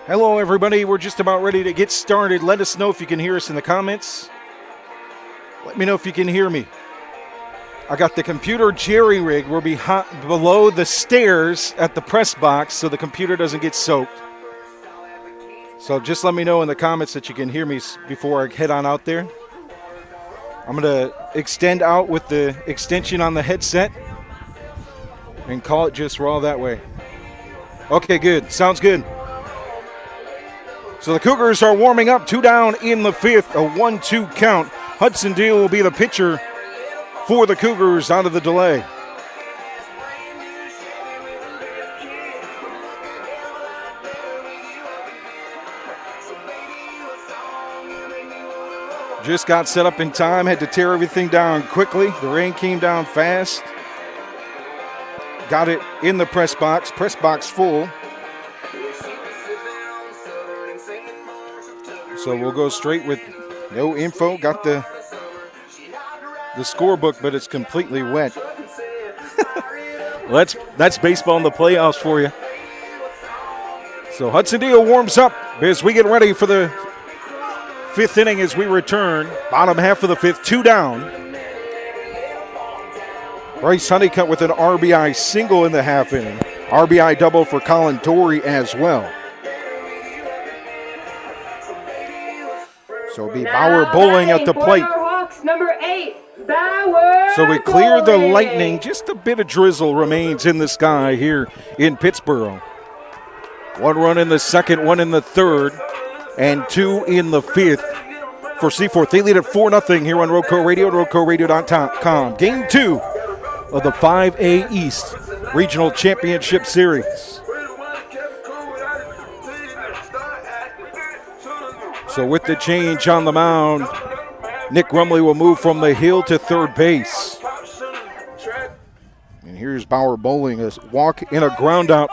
Hello, everybody. We're just about ready to get started. Let us know if you can hear us in the comments. Let me know if you can hear me. I got the computer jerry-rigged. We're below the stairs at the press box so the computer doesn't get soaked. So just let me know in the comments that you can hear me before I head on out there. I'm going to extend out with the extension on the headset and call it just raw that way. Okay, good. Sounds good. So the Cougars are warming up, 2 down in the 5th, a 1-2 count. Hudson Deal will be the pitcher for the Cougars out of the delay. Just got set up in time, had to tear everything down quickly. The rain came down fast. Got it in the press box full. So we'll go straight with no info. Got the scorebook, but it's completely wet. Well, that's baseball in the playoffs for you. So Hudson Deal warms up as we get ready for the 5th inning as we return. Bottom half of the 5th, 2 down. Bryce Honeycutt with an RBI single in the half inning. RBI double for Colin Torrey as well. So it'll be Bauer Bowling at the plate. Hawks, number 8, Bauer. So we clear the lightning. Just a bit of drizzle remains in the sky here in Pittsburgh. 1 run in the 2nd, 1 in the 3rd, and 2 in the 5th for Seaforth. They lead at 4-0 here on Roco Radio, RocoRadio.com. Game 2 of the 5A East Regional Championship Series. So with the change on the mound, Nick Rumley will move from the hill to third base. And here's Bauer Bowling, a walk and a ground out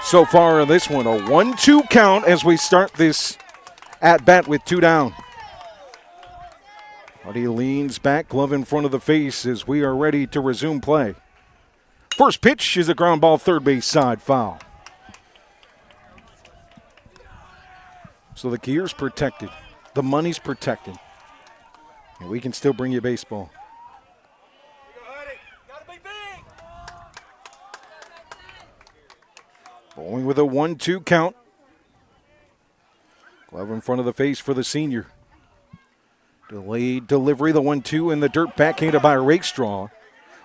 so far in this one. A 1-2 count as we start this at-bat with 2 down. Buddy leans back, glove in front of the face as we are ready to resume play. First pitch is a ground ball, third base side, foul. So the gear's protected. The money's protected. And we can still bring you baseball. Bowling with a 1-2 count. Glove in front of the face for the senior. Delayed delivery, the 1-2 in the dirt, backhanded by Rakestraw.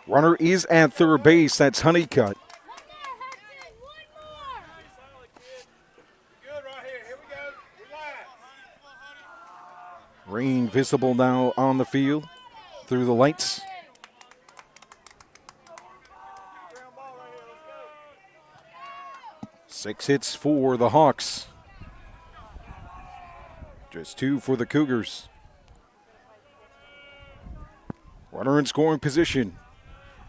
Runner is at third base. That's Honeycutt. Rain visible now on the field through the lights. Six hits for the Hawks. Just 2 for the Cougars. Runner in scoring position.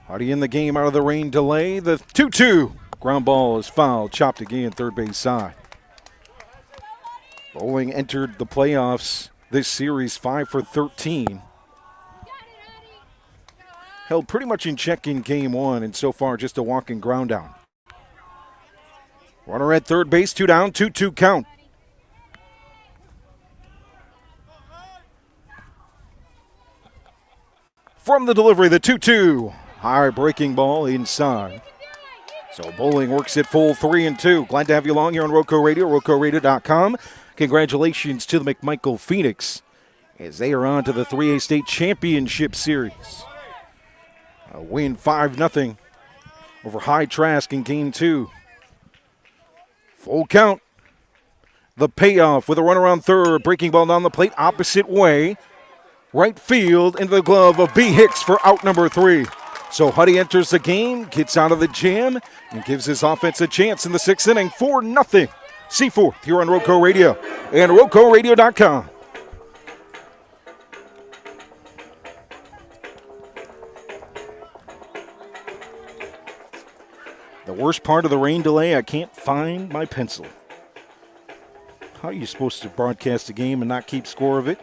Hardy in the game out of the rain delay. The 2-2. Ground ball is fouled. Chopped again, third base side. Bowling entered the playoffs this series 5 for 13. Held pretty much in check in game 1, and so far just a walking ground down. Runner at third base, 2 down, 2-2 count. From the delivery, the 2-2. High breaking ball inside. So Bowling works it full 3-2. Glad to have you along here on Roco Radio, RocoRadio.com. Congratulations to the McMichael Phoenix as they are on to the 3A State Championship Series. A win 5-0 over High Trask in Game 2. Full count. The payoff with a runner on third. Breaking ball down the plate, opposite way. Right field into the glove of B. Hicks for out number 3. So Huddy enters the game, gets out of the jam, and gives his offense a chance in the 6th inning. 4-0. Seaforth here on Roco Radio and RocoRadio.com. The worst part of the rain delay, I can't find my pencil. How are you supposed to broadcast a game and not keep score of it?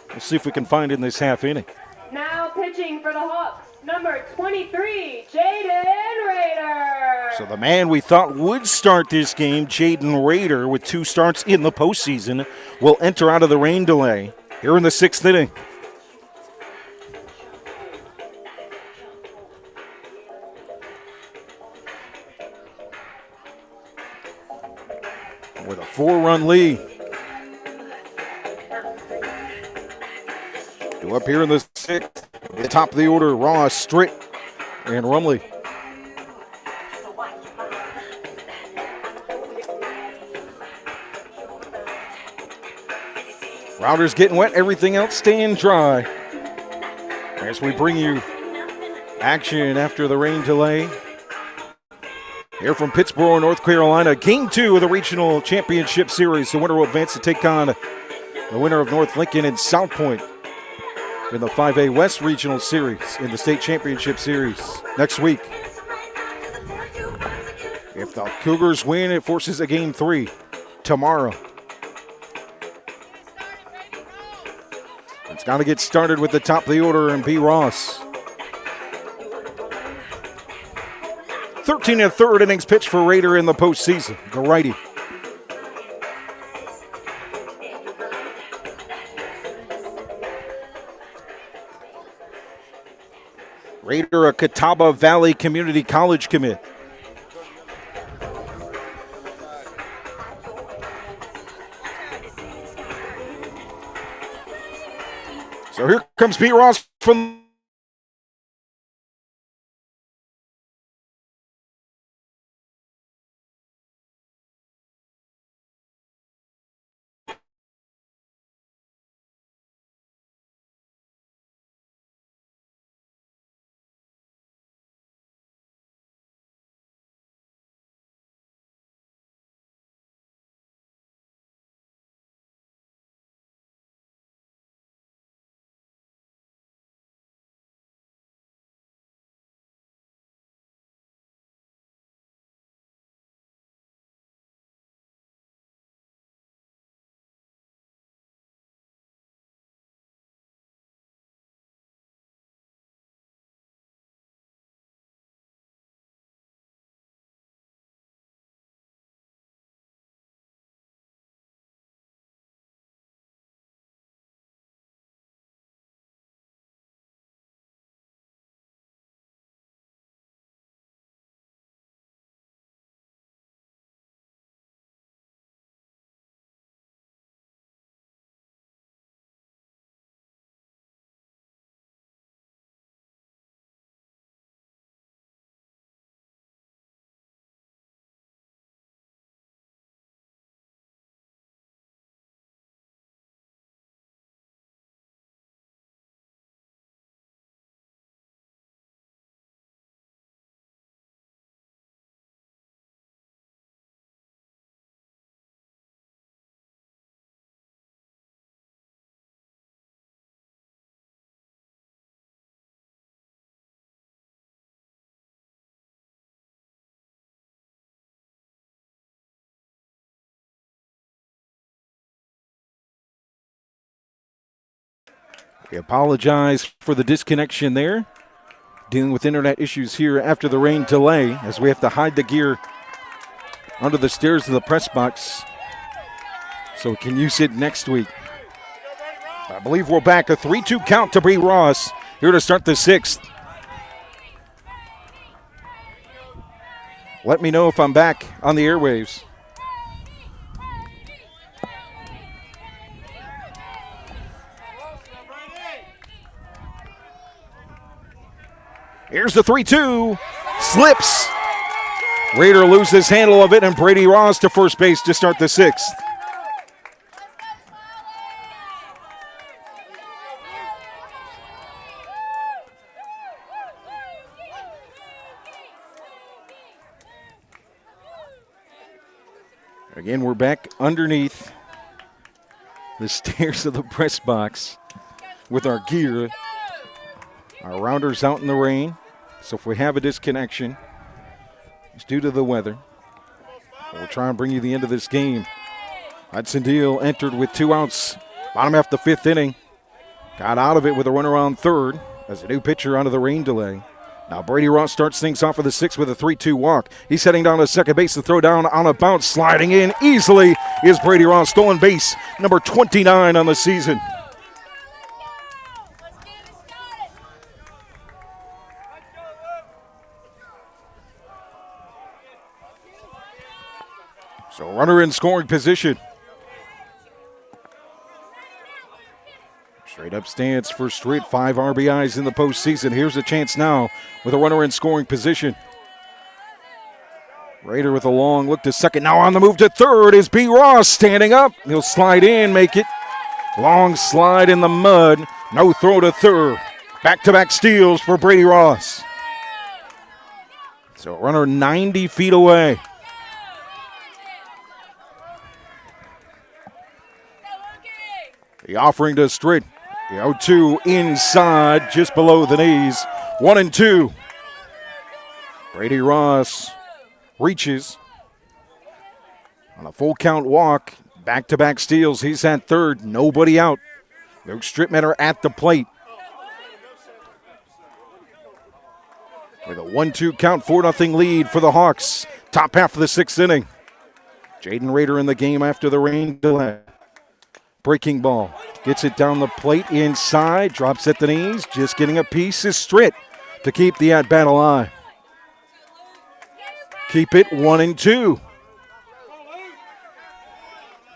We'll see if we can find it in this half inning. Now pitching for the Hawks, number 23, Jaden Raider. So the man we thought would start this game, Jaden Raider, with 2 starts in the postseason, will enter out of the rain delay here in the 6th inning. With a 4-run lead. Due up here in the 6th, at the top of the order, Ross, Stritt, and Rumley. Routers getting wet, everything else staying dry. As we bring you action after the rain delay. Here from Pittsboro, North Carolina, Game 2 of the Regional Championship Series. The winner will advance to take on the winner of North Lincoln and South Point in the 5A West Regional Series in the State Championship Series next week. If the Cougars win, it forces a Game 3 tomorrow. It's got to get started with the top of the order and B. Ross. 13 1/3 innings pitched for Raider in the postseason, the righty. Raider, a Catawba Valley Community College commit. So here comes Pete Ross from We apologize for the disconnection there. Dealing with internet issues here after the rain delay as we have to hide the gear under the stairs of the press box so we can use it next week. I believe we're back. A 3-2 count to Bree Ross here to start the 6th. Let me know if I'm back on the airwaves. Here's the 3-2. Slips. Raider loses handle of it, and Brady Ross to first base to start the 6th. Again, we're back underneath the stairs of the press box with our gear. Our rounders out in the rain. So if we have a disconnection, it's due to the weather. We'll try and bring you the end of this game. Hudson Deal entered with 2 outs. Bottom half the 5th inning. Got out of it with a runner on third. as a new pitcher onto the rain delay. Now Brady Ross starts things off for the sixth with a 3-2 walk. He's heading down to second base to throw down on a bounce. Sliding in easily is Brady Ross, stolen base number 29 on the season. So runner in scoring position. Straight up stance for Stritt, 5 RBIs in the postseason. Here's a chance now with a runner in scoring position. Raider with a long look to second. Now on the move to third is B. Ross standing up. He'll slide in, make it. Long slide in the mud. No throw to third. Back-to-back steals for Brady Ross. So runner 90 feet away. The offering to Stritt. The 0-2 inside, just below the knees. 1-2. Brady Ross reaches on a full count walk. Back-to-back steals. He's at third. Nobody out. Luke Strittmatter at the plate. With a 1-2 count, 4-0 lead for the Hawks. Top half of the sixth inning. Jaden Raider in the game after the rain delay. Breaking ball. Gets it down the plate inside. Drops at the knees. Just getting a piece is Stritt to keep the at-bat alive. Keep it 1-2.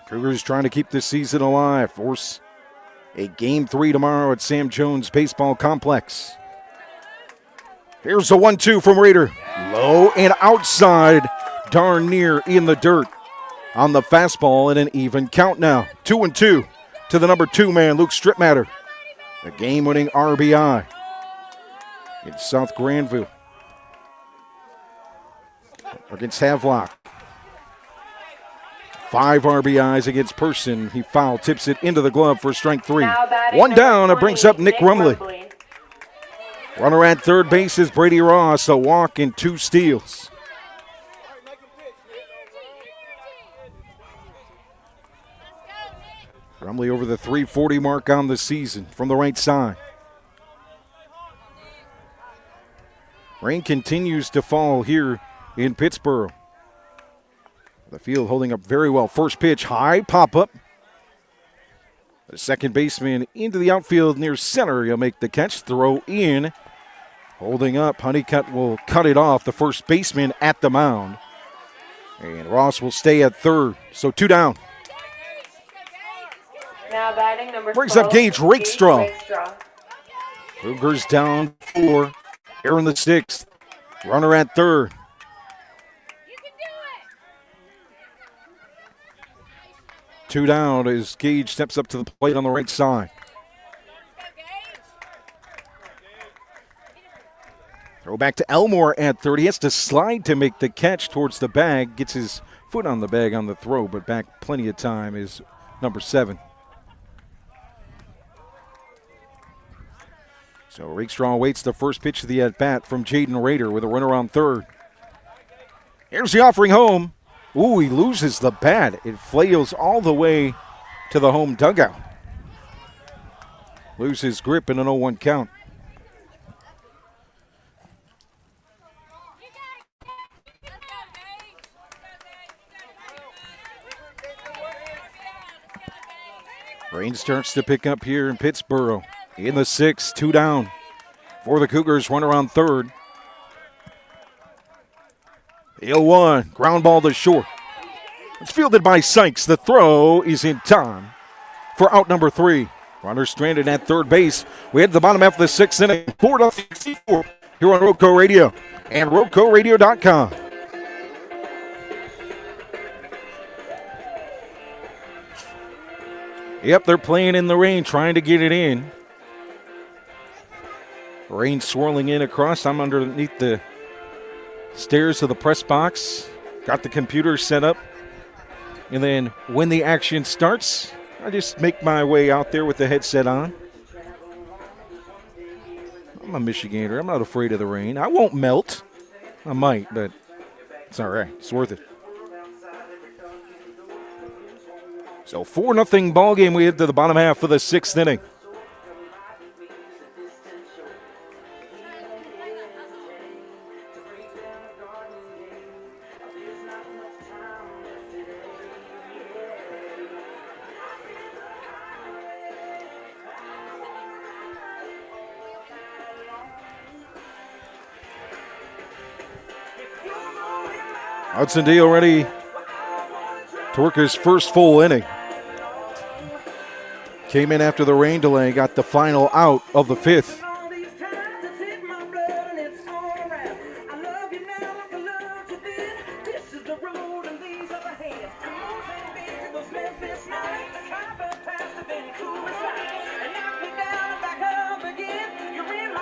Cougars trying to keep this season alive. Force a Game 3 tomorrow at Sam Jones Baseball Complex. Here's a 1-2 from Raider. Low and outside. Darn near in the dirt. On the fastball and an even count now. 2-2 to the number 2 man, Luke Strittmatter. The game-winning RBI in South Granville against Havelock. 5 RBIs against Person. He foul tips it into the glove for strike 3. One down, it brings up Nick Rumley. Runner at third base is Brady Ross, a walk and 2 steals. Rumley over the 340 mark on the season from the right side. Rain continues to fall here in Pittsburgh. The field holding up very well. First pitch, high pop-up. The second baseman into the outfield near center. He'll make the catch, throw in. Holding up, Honeycutt will cut it off. The first baseman at the mound. And Ross will stay at third, so 2 down. Now batting number Brings up 12, Gage Rakestraw. Rakestraw. Cougars down 4 here in the 6th. Runner at third. Two down as Gage steps up to the plate on the right side. Throw back to Elmore at third. He has to slide to make the catch towards the bag. Gets his foot on the bag on the throw, but back plenty of time is number 7. So Rakestraw awaits the first pitch of the at-bat from Jaden Raider with a runner on third. Here's the offering home. Ooh, he loses the bat. It flails all the way to the home dugout. Loses grip in an 0-1 count. Rain starts to pick up here in Pittsburgh. In the 6th, 2 down for the Cougars. Runner on third. The 0-1, ground ball to short. It's fielded by Sykes. The throw is in time for out number 3. Runner stranded at third base. We head to the bottom half of the 6th inning. 4-0 Seaforth here on Roco Radio and RocoRadio.com. Yep, they're playing in the rain, trying to get it in. Rain swirling in across. I'm underneath the stairs of the press box. Got the computer set up. And then when the action starts, I just make my way out there with the headset on. I'm a Michigander. I'm not afraid of the rain. I won't melt. I might, but it's all right. It's worth it. So 4-0 ball game. We head to the bottom half of the 6th inning. Hudson Deal ready to work his first full inning. Came in after the rain delay, got the final out of the fifth.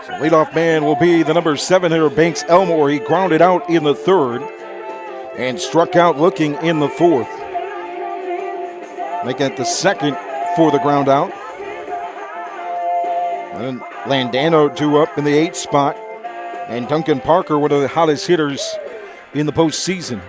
So leadoff man will be the number 7 hitter, Banks Elmore. He grounded out in the third and struck out looking in the fourth. Making it the second for the ground out. And Landano due up in the 8th spot. And Duncan Parker, one of the hottest hitters in the postseason.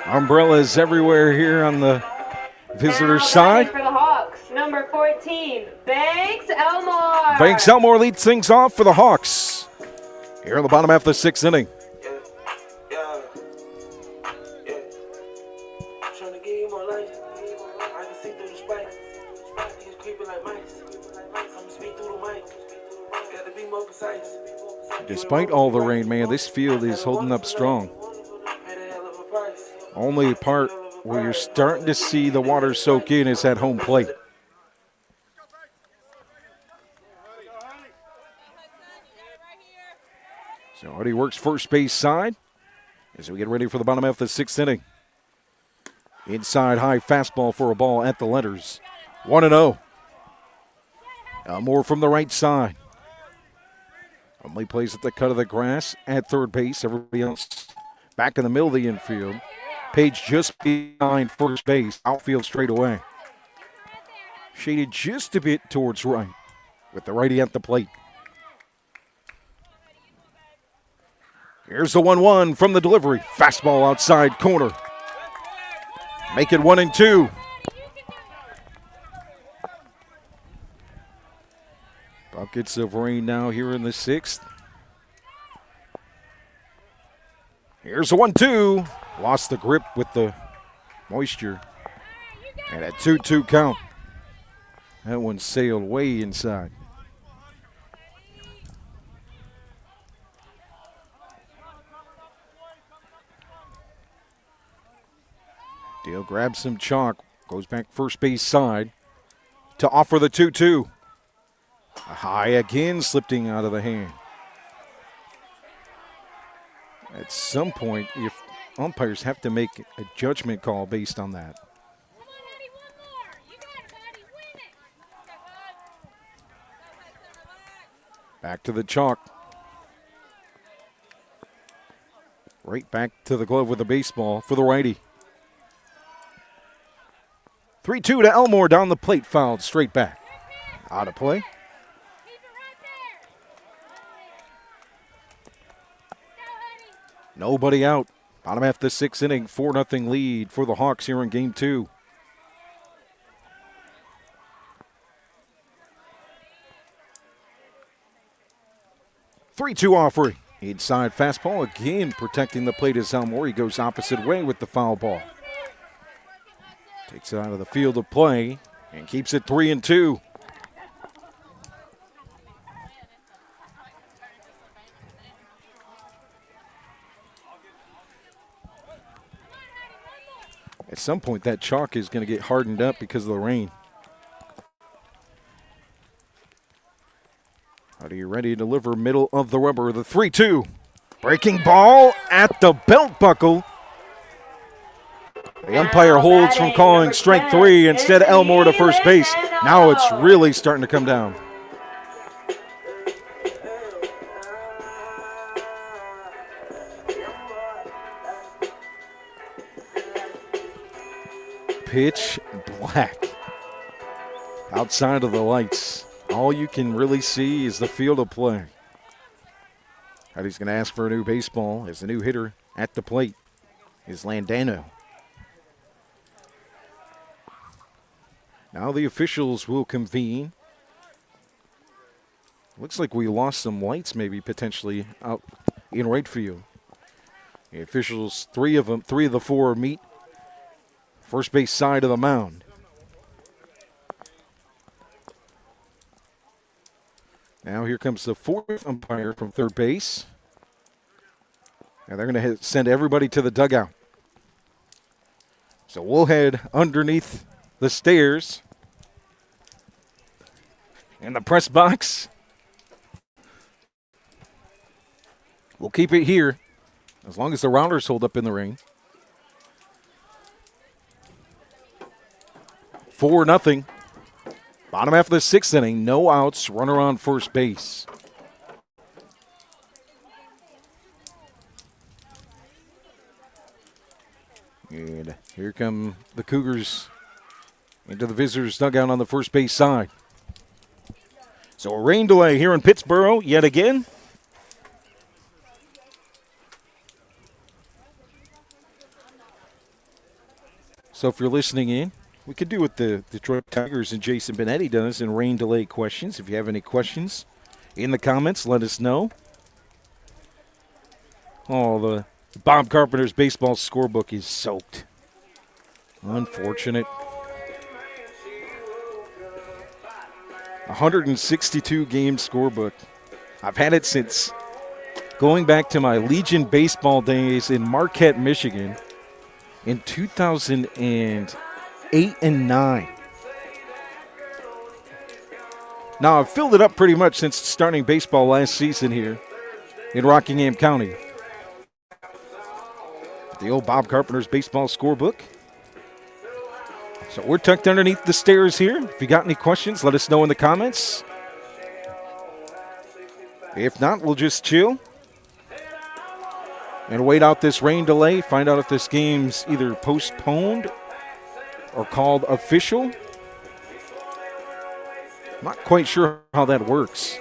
Umbrellas everywhere here on the visitor side. For the Hawks, number 14, Banks Elmore. Banks Elmore leads things off for the Hawks here in the bottom half of the 6th inning. Despite all the rain, man, this field is holding up strong. Only part where you're starting to see the water soak in is at home plate. So Hardy works first base side as we get ready for the bottom half of the 6th inning. Inside high fastball for a ball at the letters. 1-0. More from the right side. Only plays at the cut of the grass at third base. Everybody else back in the middle of the infield. Page just behind first base. Outfield straight away. Shaded just a bit towards right with the righty at the plate. Here's the 1-1 from the delivery. Fastball outside corner. Make it 1-2. Buckets of rain now here in the 6th. Here's the 1-2. Lost the grip with the moisture. And a 2-2 count. That one sailed way inside. Deal grabs some chalk. Goes back first base side to offer the 2-2. High again, slipping out of the hand. At some point, if umpires have to make a judgment call based on that. Back to the chalk. Right back to the glove with the baseball for the righty. 3-2 to Elmore down the plate, fouled straight back. Out of play. Nobody out. Bottom half of the 6th inning, 4-0 lead for the Hawks here in game 2. Three-two offering. Inside fastball again, protecting the plate is Elmore. He goes opposite way with the foul ball. Takes it out of the field of play and keeps it 3-2. At some point, that chalk is going to get hardened up because of the rain. Are you ready to deliver middle of the rubber? The 3-2. Breaking ball at the belt buckle. The umpire holds from calling strike 3. Instead, Elmore to first base. Now it's really starting to come down. Pitch black. Outside of the lights, all you can really see is the field of play. He's going to ask for a new baseball as the new hitter at the plate is Landano. Now the officials will convene. Looks like we lost some lights maybe potentially out in right field. The officials, three of the four meet first base side of the mound. Now here comes the fourth umpire from third base. And they're going to send everybody to the dugout. So we'll head underneath the stairs in the press box. We'll keep it here as long as the rounders hold up in the ring. 4-0. Bottom half of the sixth inning, no outs, runner on first base. And here come the Cougars into the visitors' dugout on the first base side. So a rain delay here in Pittsburgh yet again. So if you're listening in, we could do what the Detroit Tigers and Jason Benetti does in rain delay questions. If you have any questions in the comments, let us know. Oh, the Bob Carpenter's baseball scorebook is soaked. Unfortunate. 162 game scorebook. I've had it since going back to my Legion baseball days in Marquette, Michigan in 2008 and 9. Now, I've filled it up pretty much since starting baseball last season here in Rockingham County. The old Bob Carpenter's baseball scorebook. So we're tucked underneath the stairs here. If you got any questions, let us know in the comments. If not, we'll just chill and wait out this rain delay, find out if this game's either postponed or called official. Not quite sure how that works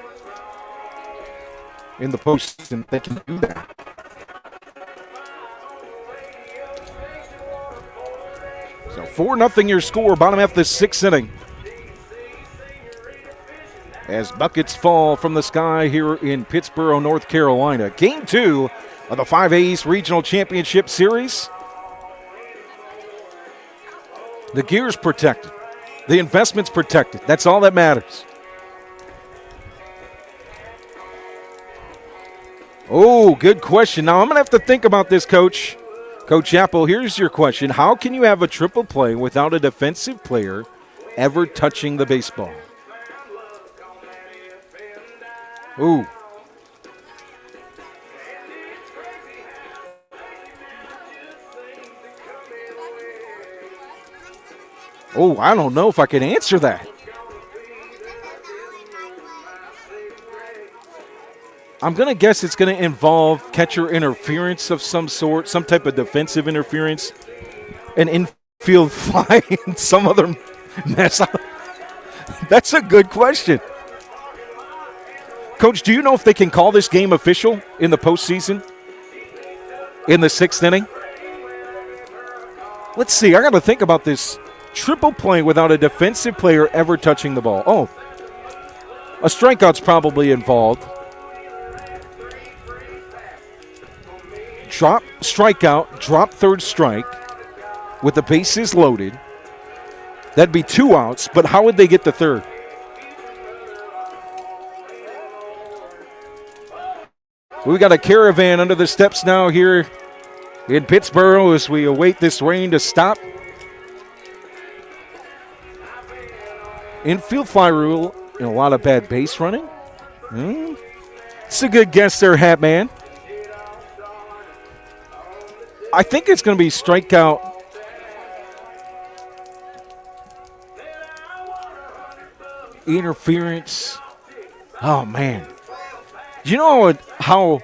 in the postseason. They can do that. So 4-0 your score, bottom half of the sixth inning. As buckets fall from the sky here in Pittsburgh, North Carolina. Game 2 of the 5A's Regional Championship Series. The gear's protected. The investment's protected. That's all that matters. Oh, good question. Now, I'm going to have to think about this, Coach. Coach Apple, here's your question. How can you have a triple play without a defensive player ever touching the baseball? Ooh. Oh, I don't know if I can answer that. I'm going to guess it's going to involve catcher interference of some sort, some type of defensive interference, an infield fly, and some other mess. That's a good question. Coach, do you know if they can call this game official in the postseason in the sixth inning? Let's see. I got to think about this triple play without a defensive player ever touching the ball. Oh, a strikeout's probably involved. Drop, strikeout, drop third strike with the bases loaded. That'd be 2 outs, but how would they get the third? We got a caravan under the steps now here in Pittsburgh as we await this rain to stop. Infield fly rule and a lot of bad base running. It's a good guess there, Hat Man. I think it's going to be strikeout. Interference. Oh, man. You know how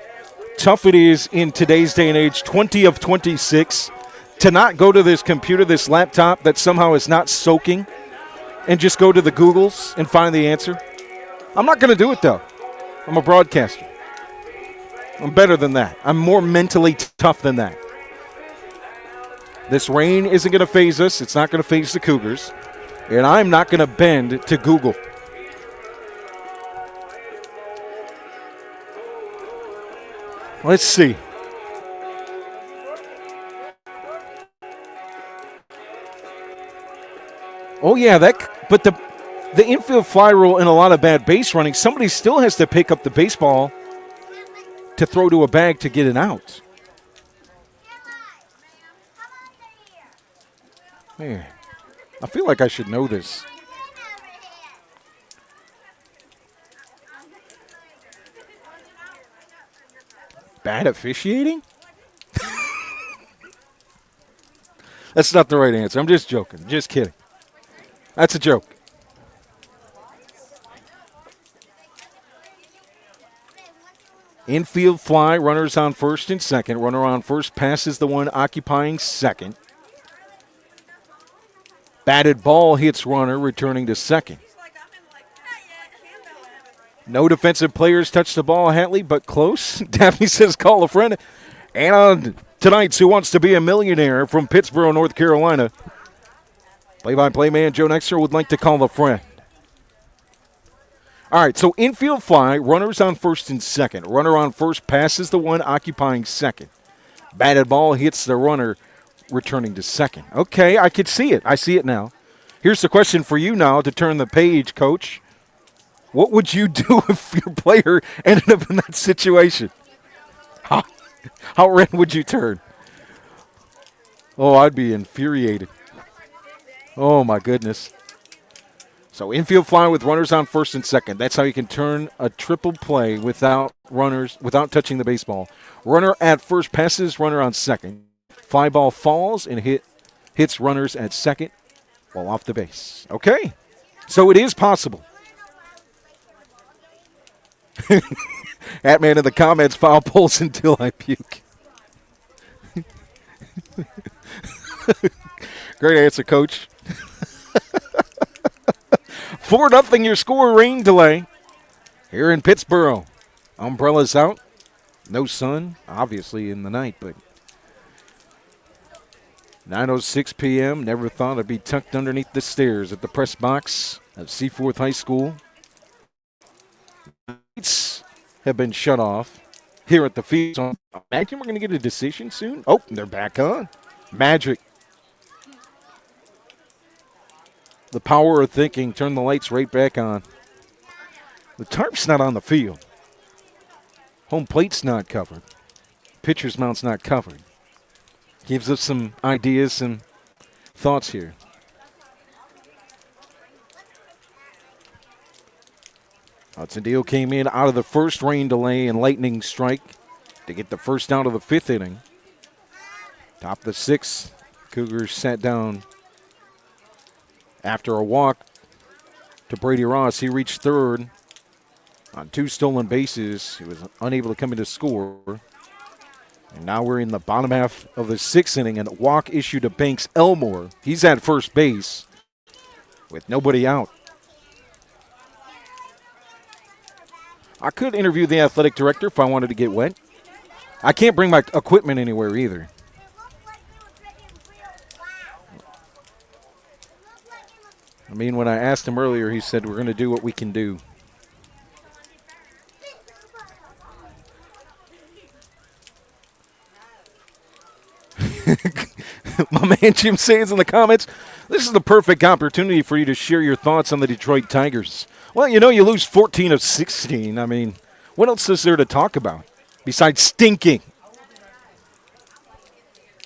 tough it is in today's day and age, 20 of 26, to not go to this computer, this laptop that somehow is not soaking, and just go to the Googles and find the answer? I'm not going to do it, though. I'm a broadcaster. I'm better than that. I'm more mentally tough than that. This rain isn't going to faze us. It's not going to faze the Cougars. And I'm not going to bend to Google. Let's see. Oh, yeah, but the infield fly rule and a lot of bad base running, somebody still has to pick up the baseball to throw to a bag to get it out. Man, I feel like I should know this. Bad officiating? That's not the right answer. I'm just joking. Just kidding. That's a joke. Infield fly, runners on first and second. Runner on first passes the one occupying second. Batted ball hits runner, returning to second. No defensive players touch the ball, Hatley, but close. Daphne says call a friend. And on tonight's Who Wants to Be a Millionaire from Pittsboro, North Carolina, play-by-play man Joe Nexter would like to call a friend. All right, so infield fly, runners on first and second. Runner on first passes the one occupying second. Batted ball hits the runner, returning to second. Okay, I could see it. I see it now. Here's the question for you now to turn the page, Coach. What would you do if your player ended up in that situation? How red would you turn? Oh, I'd be infuriated. Oh, my goodness. So infield fly with runners on first and second. That's how you can turn a triple play without touching the baseball. Runner at first passes runner on second. Fly ball falls and hits runners at second while off the base. Okay, so it is possible. Atman in the comments, foul poles until I puke. Great answer, Coach. 4-0 your score, rain delay here in Pittsboro. Umbrellas out. No sun, obviously, in the night, but 9:06 p.m. Never thought I'd be tucked underneath the stairs at the press box of Seaforth High School. Lights have been shut off here at the field. So imagine we're going to get a decision soon. Oh, they're back on. Magic. The power of thinking. Turn the lights right back on. The tarp's not on the field. Home plate's not covered. Pitcher's mount's not covered. Gives us some ideas and thoughts here. Hudson Deal came in out of the first, rain delay and lightning strike to get the first out of the fifth inning. Top of the sixth, Cougars sat down after a walk to Brady Ross. He reached third on 2 stolen bases. He was unable to come in to score. And now we're in the bottom half of the sixth inning, and a walk issued to Banks Elmore. He's at first base with nobody out. I could interview the athletic director if I wanted to get wet. I can't bring my equipment anywhere either. I mean, when I asked him earlier, he said, we're going to do what we can do. My man Jim Sands in the comments, this is the perfect opportunity for you to share your thoughts on the Detroit Tigers. Well, you know, you lose 14 of 16. I mean, what else is there to talk about besides stinking?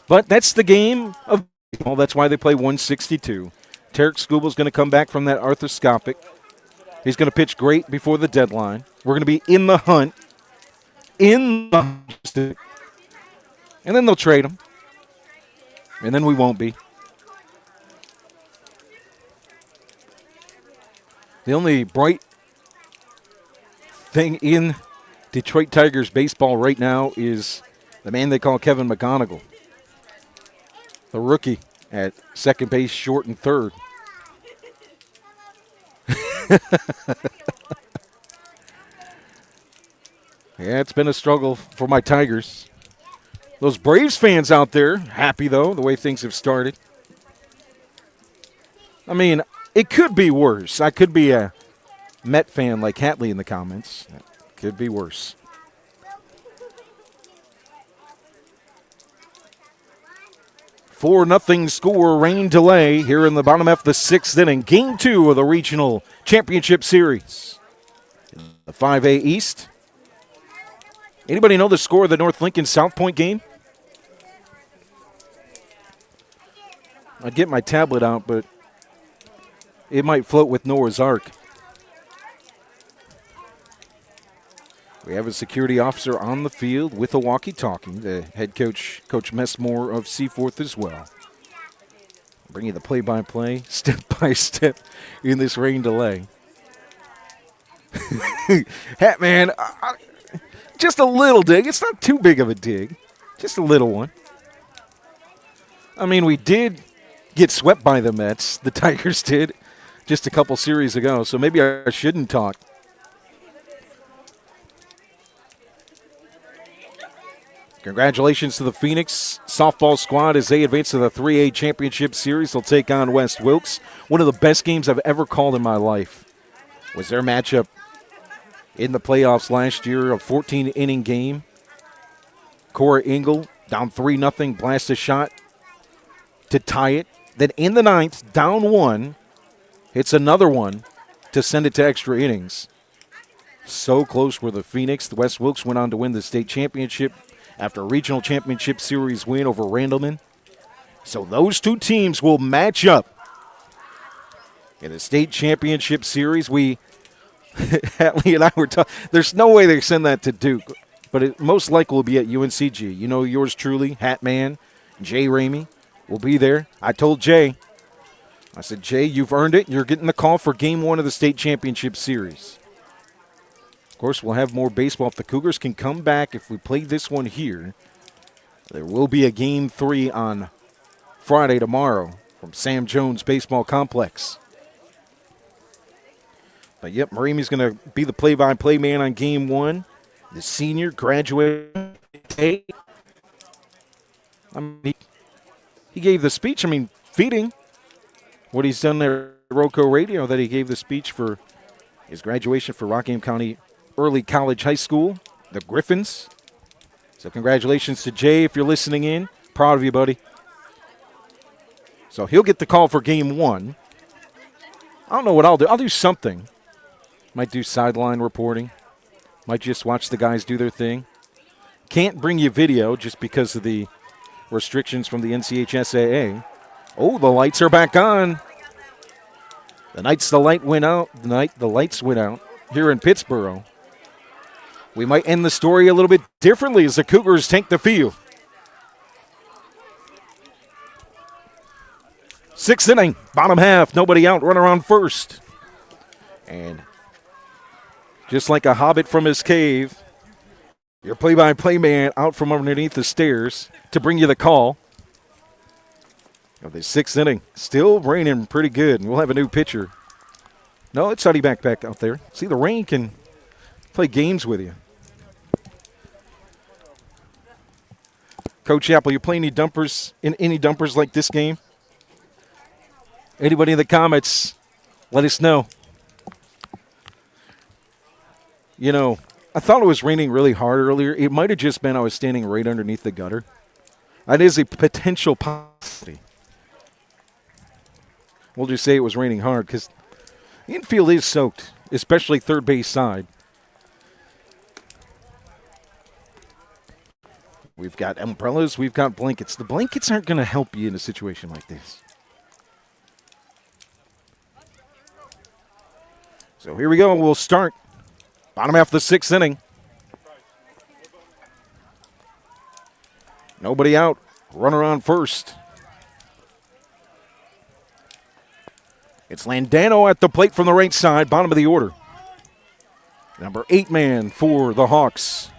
But that's the game of baseball. That's why they play 162. Tarek Skubel's going to come back from that arthroscopic. He's going to pitch great before the deadline. We're going to be in the hunt. And then they'll trade him. And then we won't be. The only bright thing in Detroit Tigers baseball right now is the man they call Kevin McGonigal, the rookie at second base, short, and third. Yeah, it's been a struggle for my Tigers. Those Braves fans out there, happy, though, the way things have started. I mean, it could be worse. I could be a Met fan like Hatley in the comments. It could be worse. 4-0 score, rain delay here in the bottom half of the 6th inning. Game 2 of the Regional Championship Series. The 5A East. Anybody know the score of the North Lincoln South Point game? I'd get my tablet out, but it might float with Noah's Ark. We have a security officer on the field with a walkie-talkie. The head coach, Coach Messmore of Seaforth as well. Bring you the play-by-play, step-by-step in this rain delay. Hat man, just a little dig. It's not too big of a dig. Just a little one. I mean, we did get swept by the Mets. The Tigers did just a couple series ago, so maybe I shouldn't talk. Congratulations to the Phoenix softball squad as they advance to the 3A Championship Series. They'll take on West Wilkes. One of the best games I've ever called in my life was their matchup in the playoffs last year, a 14-inning game. Cora Engel down 3-0, blast a shot to tie it. Then in the 9th, down 1, hits another one to send it to extra innings. So close were the Phoenix. The West Wilkes went on to win the state championship after a regional championship series win over Randleman. So those two teams will match up in the state championship series. Hatley and I were talking, there's no way they send that to Duke, but it most likely will be at UNCG. You know, yours truly, Hatman, Jay Ramey, will be there. I told Jay, I said, Jay, you've earned it. You're getting the call for game 1 of the state championship series. Of course, we'll have more baseball. If the Cougars can come back, if we play this one here, there will be a game 3 on Friday tomorrow from Sam Jones Baseball Complex. But, yep, Marimi's going to be the play-by-play man on game 1. The senior graduate. I mean, he gave the speech. I mean, feeding what he's done there at Roco Radio, that he gave the speech for his graduation for Rockingham County Early College High School, the Griffins. So congratulations to Jay if you're listening in. Proud of you, buddy. So he'll get the call for game 1. I don't know what I'll do. I'll do something. Might do sideline reporting. Might just watch the guys do their thing. Can't bring you video just because of the restrictions from the NCHSAA. Oh, the lights are back on. The lights went out here in Pittsburgh. We might end the story a little bit differently as the Cougars take the field. 6th inning, bottom half, nobody out, runner on first. And just like a hobbit from his cave, your play-by-play man out from underneath the stairs to bring you the call of the 6th inning. Still raining pretty good, and we'll have a new pitcher. No, it's sunny back out there. See, the rain can play games with you. Coach Apple, you play any dumpers like this game? Anybody in the comments, let us know. You know, I thought it was raining really hard earlier. It might have just been I was standing right underneath the gutter. That is a potential possibility. We'll just say it was raining hard because the infield is soaked, especially third base side. We've got umbrellas, we've got blankets. The blankets aren't going to help you in a situation like this. So here we go. We'll start bottom half of the 6th inning. Nobody out. Runner on first. It's Landano at the plate from the right side, bottom of the order. Number 8 man for the Hawks.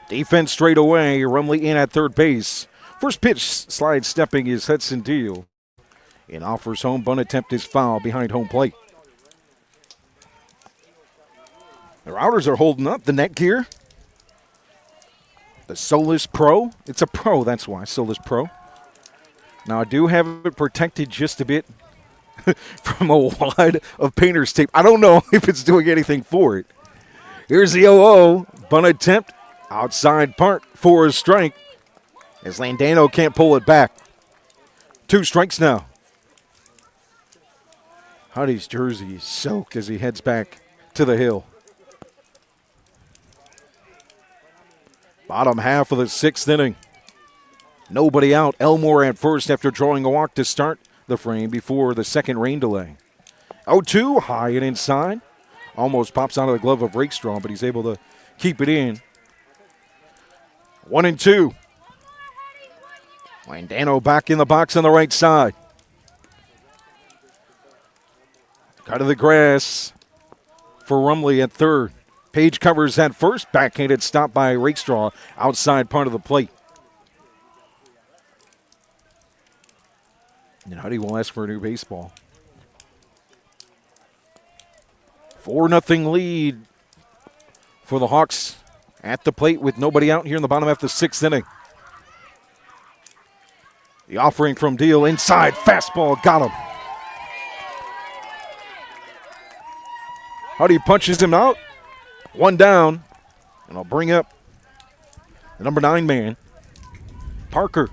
Defense straight away. Rumley in at third base. First pitch slide stepping is Hudson Deal. And offers home. Bunt attempt is foul behind home plate. The Routers are holding up the net gear. The Solus Pro. It's a Pro, that's why. Solus Pro. Now I do have it protected just a bit from a wad of painter's tape. I don't know if it's doing anything for it. Here's the 0-0. Bunt attempt. Outside part for a strike. As Landano can't pull it back. 2 strikes now. Huddy's jersey is soaked as he heads back to the hill. Bottom half of the 6th inning. Nobody out. Elmore at first after drawing a walk to start the frame before the second rain delay. 0-2, high and inside. Almost pops out of the glove of Rakestraw, but he's able to keep it in. 1-2. Landano back in the box on the right side. Cut of the grass for Rumley at third. Page covers at first. Backhanded stop by Rakestraw outside part of the plate. And Huddy will ask for a new baseball. 4-0 lead for the Hawks at the plate with nobody out here in the bottom half of the 6th inning. The offering from Deal inside. Fastball got him. Huddy punches him out. 1 down. And I'll bring up the number 9 man, Parker.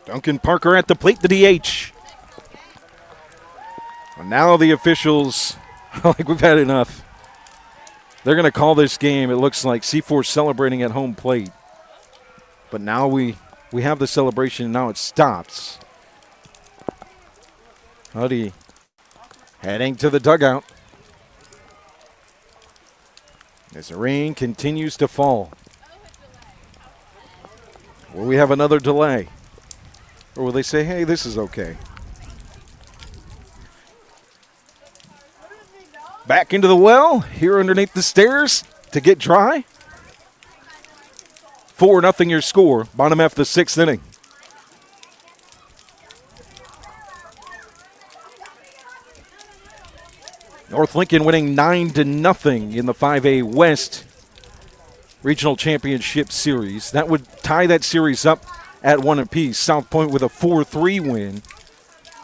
Duncan Parker at the plate, the DH. And now the officials, like we've had enough. They're going to call this game, it looks like, Seaforth celebrating at home plate. But now we have the celebration, and now it stops. Huddy heading to the dugout as the rain continues to fall. Will we have another delay? Or will they say, hey, this is okay? Back into the well, here underneath the stairs to get dry. 4-0 your score, bottom half of the 6th inning. North Lincoln winning 9-0 in the 5A West Regional Championship Series. That would tie that series up at 1 apiece. South Point with a 4-3 win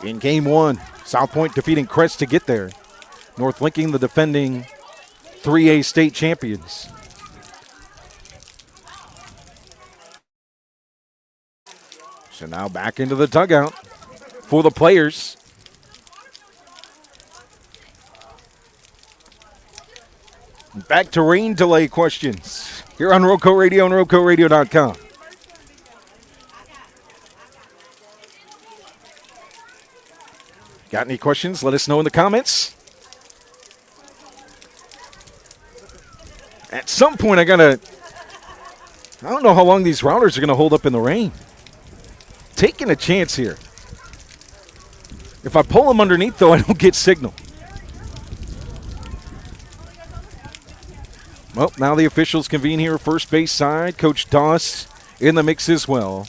in Game 1. South Point defeating Crest to get there. North Lincoln, the defending 3A state champions. So now back into the dugout for the players. Back to rain delay questions here on Roco Radio and RocoRadio.com. Got any questions? Let us know in the comments. At some point, I don't know how long these routers are going to hold up in the rain. Taking a chance here. If I pull them underneath, though, I don't get signal. Well, now the officials convene here, first base side. Coach Doss in the mix as well.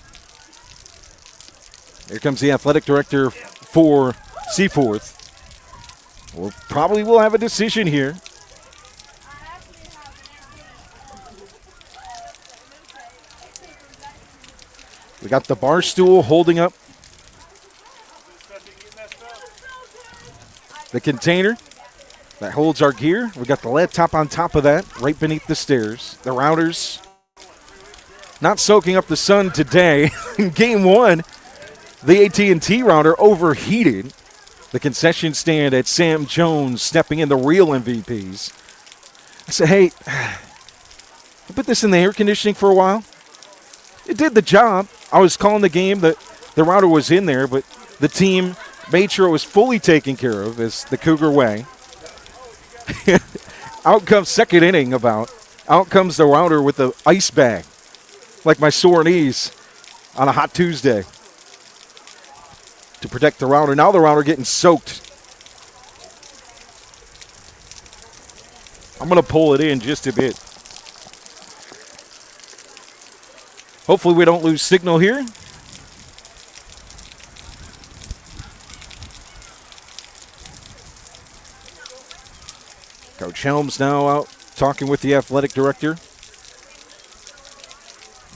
Here comes the athletic director for Seaforth. We'll have a decision here. We got the bar stool holding up the container that holds our gear. We got the laptop on top of that, right beneath the stairs. The routers not soaking up the sun today. In Game 1, the AT&T router overheated. The concession stand at Sam Jones stepping in, the real MVPs. I said, hey, you put this in the air conditioning for a while? It did the job. I was calling the game. The router was in there, but the team made sure it was fully taken care of as the Cougar way. Out comes second inning out comes the router with the ice bag, like my sore knees on a hot Tuesday, to protect the router. Now the router getting soaked. I'm going to pull it in just a bit. Hopefully we don't lose signal here. Coach Coach Helms now out talking with the athletic director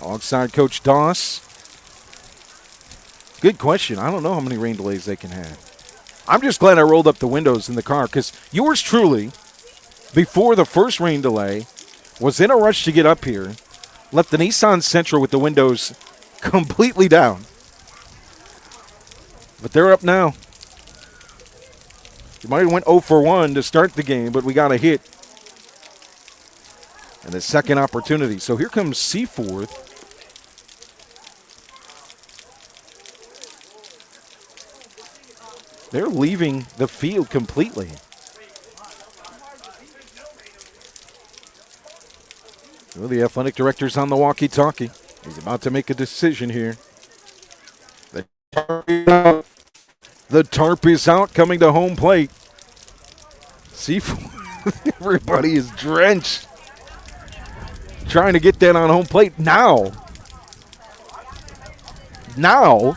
alongside Coach Doss. Good question. I don't know how many rain delays they can have. I'm just glad I rolled up the windows in the car because yours truly, before the first rain delay, was in a rush to get up here, left the Nissan Sentra with the windows completely down. But they're up now. You might have went 0 for 1 to start the game, but we got a hit. And the second opportunity. So here comes Seaforth. They're leaving the field completely. Well, the athletic director's on the walkie-talkie. He's about to make a decision here. The tarp is out, coming to home plate. Seaforth, everybody is drenched. Trying to get that on home plate now. Now?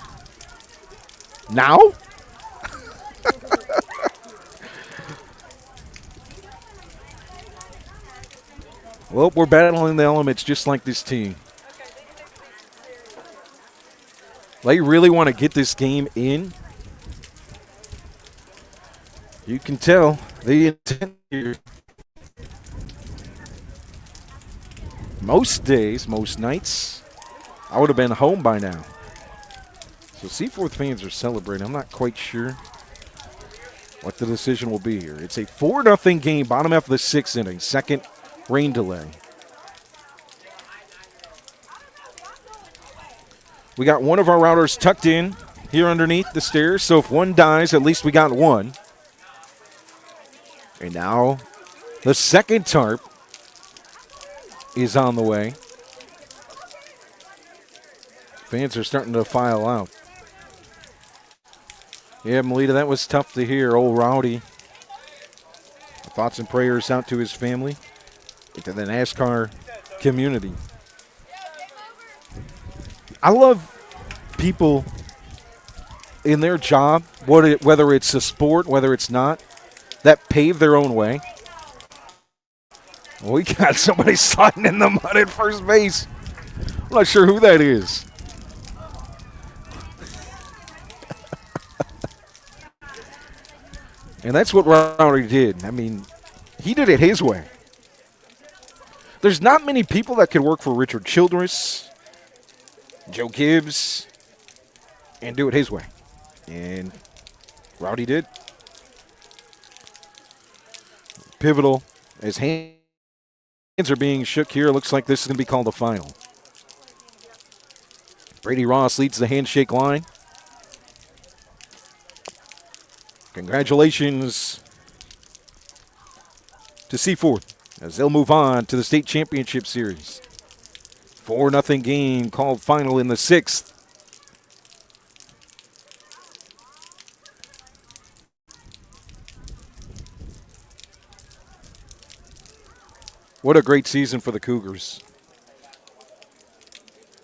Well, we're battling the elements just like this team. They really want to get this game in. You can tell the intent here. Most days, most nights, I would have been home by now. So Seaforth fans are celebrating. I'm not quite sure what the decision will be here. It's a 4-0 game, bottom half of the 6th inning, second rain delay. We got one of our routers tucked in here underneath the stairs, so if one dies, at least we got one. And now the second tarp is on the way. Fans are starting to file out. Yeah, Melita, that was tough to hear. Old Rowdy. Thoughts and prayers out to his family, to the NASCAR community. I love people in their job, whether it's a sport, whether it's not, that pave their own way. We got somebody sliding in the mud at first base. I'm not sure who that is. And that's what Rowdy did. I mean, he did it his way. There's not many people that could work for Richard Childress, Joe Gibbs, and do it his way. And Rowdy did. Pivotal. His hands are being shook here. Looks like this is going to be called a final. Brady Ross leads the handshake line. Congratulations to Seaforth as they'll move on to the state championship series. 4-0 game called final in the 6th. What a great season for the Cougars.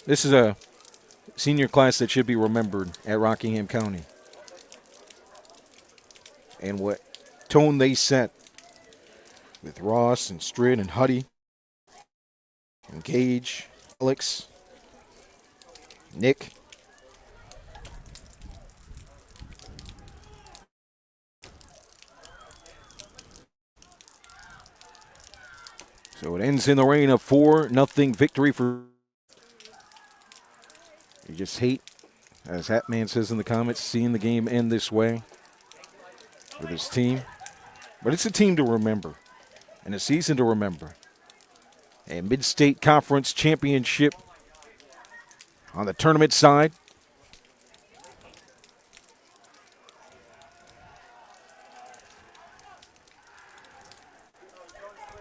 This is a senior class that should be remembered at Rockingham County. And what tone they set with Ross and Strid and Huddy and Gage, Alex, Nick. So it ends in the rain of 4-0 victory for. You just hate, as Hatman says in the comments, seeing the game end this way with his team. But it's a team to remember and a season to remember. A mid-state conference championship on the tournament side.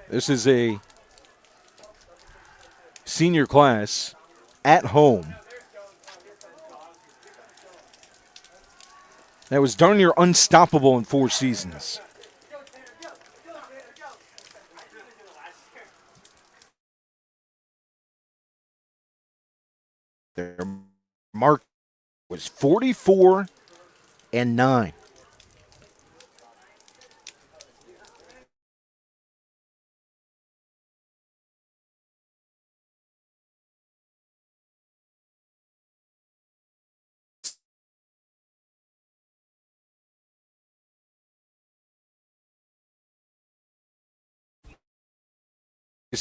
This is a senior class at home that was darn near unstoppable in 4 seasons. Their mark was 44-9.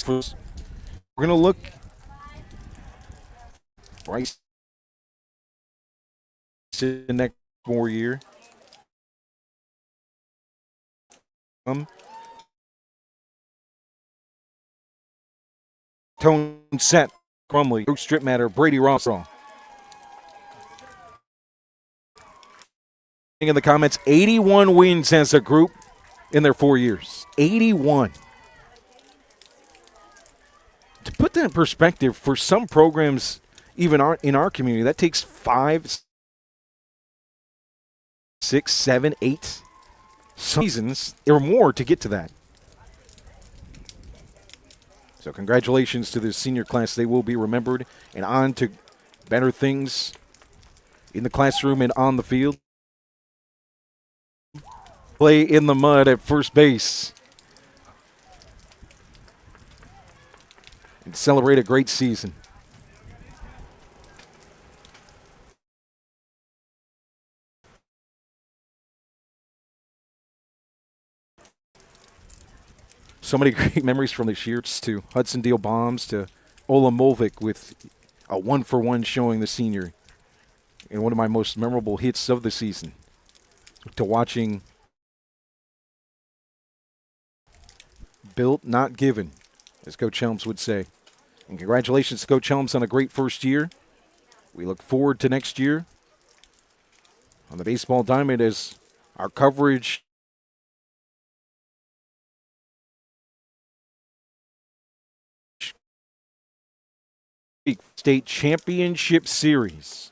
We're going to look right to the next more year. Tone set. Crumley. Strip matter. Brady Rossall. In the comments, 81 wins as a group in their 4 years. 81. To put that in perspective, for some programs, even in our community, that takes 5, 6, 7, 8 seasons or more to get to that. So congratulations to the senior class. They will be remembered and on to better things in the classroom and on the field. Play in the mud at first base and celebrate a great season. So many great memories from the Shearts to Hudson Deal Bombs to Ola Molvik with a 1-for-1 showing the senior in one of my most memorable hits of the season. To watching built, not given, as Coach Helms would say. And congratulations to Coach Helms on a great first year. We look forward to next year on the baseball diamond as our coverage state championship series.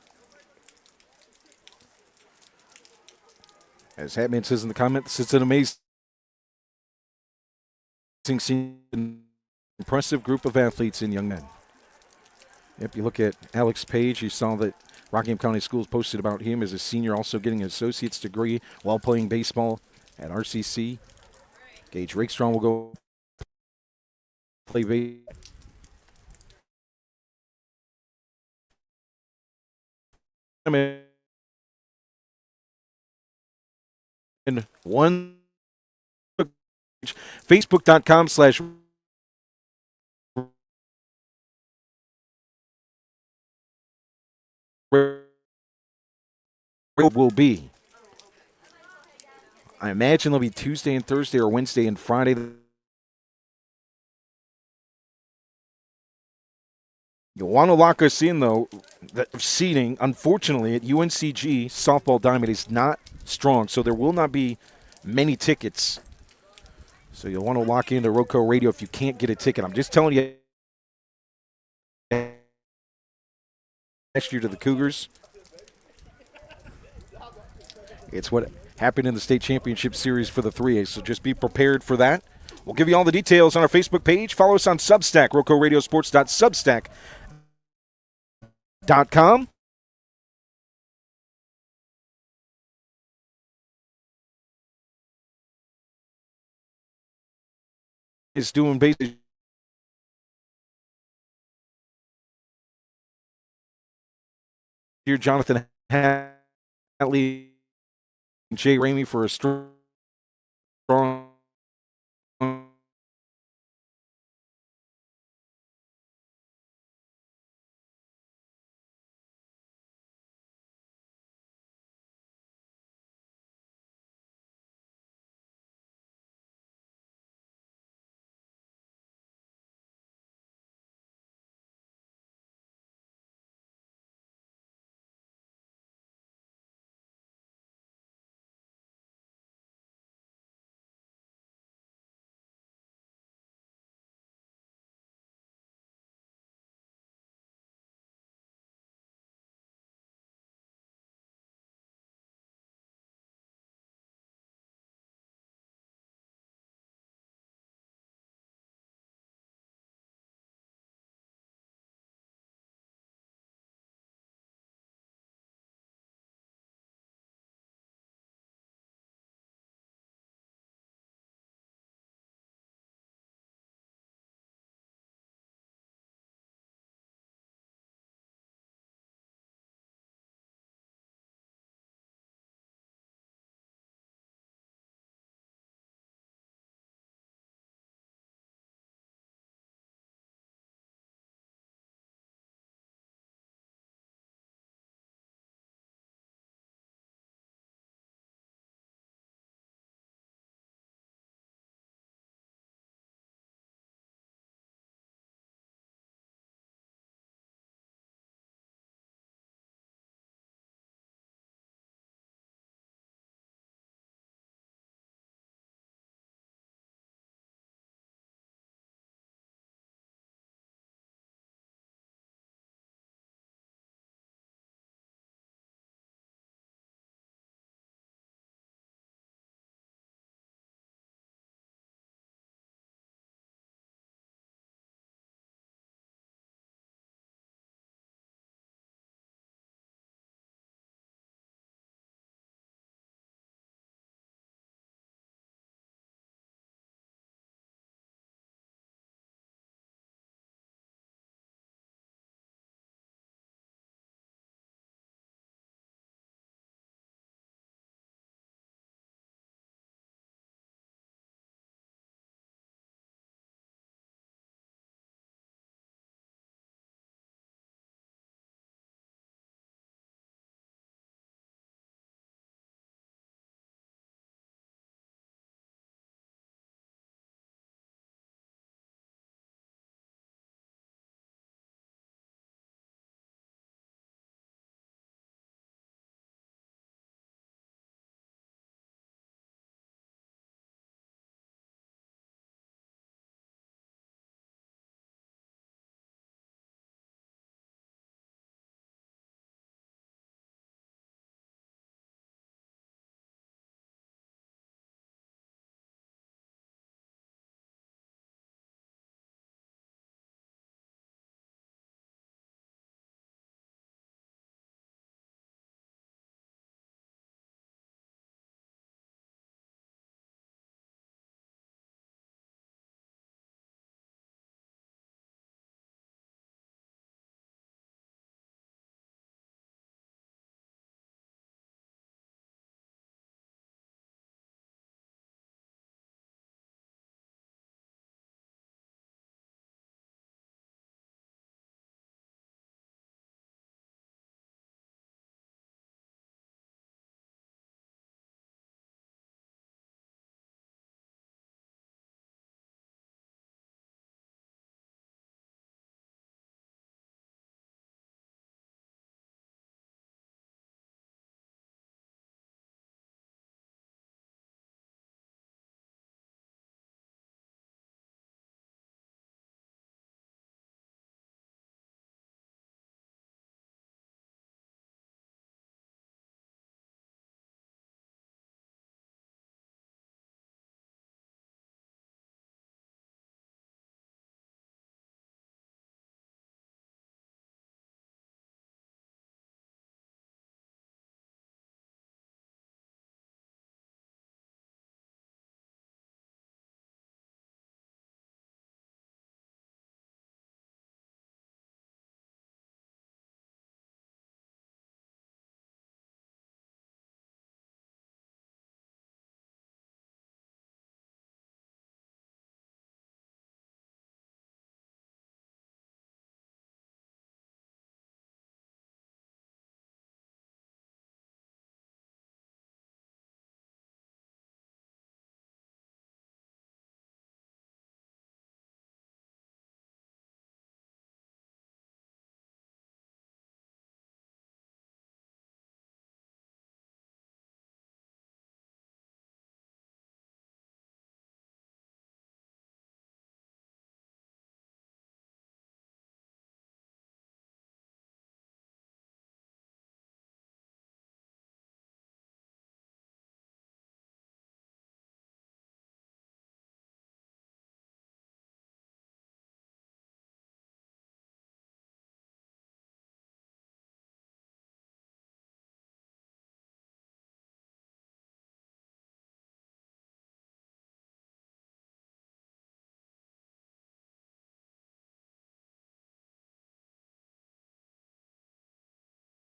As Hatman says in the comments, it's an amazing, impressive group of athletes and young men. If you look at Alex Page, you saw that Rockingham County Schools posted about him as a senior, also getting an associate's degree while playing baseball at RCC. Gage Rakestrong will go play baseball. And one Facebook.com/ will be. I imagine it'll be Tuesday and Thursday or Wednesday and Friday. You want to lock us in, though. The seating, unfortunately, at UNCG, Softball Diamond is not strong, so there will not be many tickets. So you'll want to lock into Roco Radio if you can't get a ticket. I'm just telling you, last year to the Cougars, it's what happened in the state championship series for the 3A, so just be prepared for that. We'll give you all the details on our Facebook page. Follow us on Substack, RocoRadioSports.substack.com. Is doing basically here, Jonathan Hatley and Jay Ramey for a strong